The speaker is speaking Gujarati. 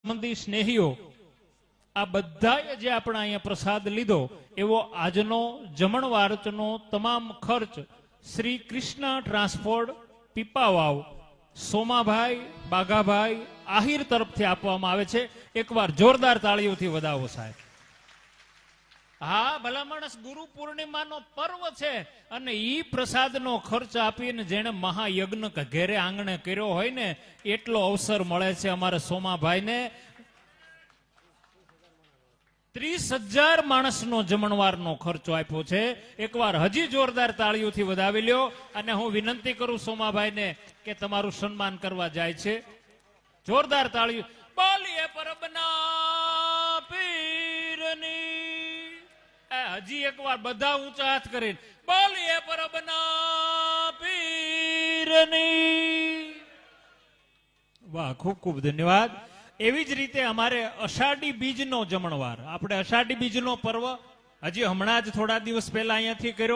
મંદી સ્નેહીઓ આ બધાએ જે આપણે અહીંયા પ્રસાદ લીધો એવો આજનો જમણવારનો તમામ ખર્ચ શ્રી કૃષ્ણ ટ્રાન્સપોર્ટ પીપાવાવ સોમાભાઈ બાઘાભાઈ આહિર તરફથી આપવામાં આવે છે। એકવાર જોરદાર તાળીઓથી વધાવો સાહેબ। હા, ભલા માણસ ગુરુ પૂર્ણિમાનો પર્વ છે અને ઈ પ્રસાદનો ખર્ચ આપીને જેણે મહાયજ્ઞ ઘેરે આંગણે કર્યો હોય ને એટલો અવસર મળે છે અમારા સોમાભાઈને। 30,000 માણસનો જમણવારનો ખર્ચો આપ્યો છે। એકવાર હજી જોરદાર તાળીઓથી વધાવી લ્યો અને હું વિનંતી કરું સોમાભાઈને કે તમારું સન્માન કરવા જાય છે। જોરદાર તાળીઓ બોલીએ પરબના પીરની। હજી એકવાર બધા ઊંચા હાથ કરીને બોલીએ પરબના પીરની। વાહ, ખૂબ ખૂબ ધન્યવાદ। એવી જ રીતે અમારે અષાઢી બીજનો જમણવાર, આપણે અષાઢી બીજનો પર્વ હજી હમણાં જ થોડા દિવસ પહેલા અહીંયાથી કર્યો।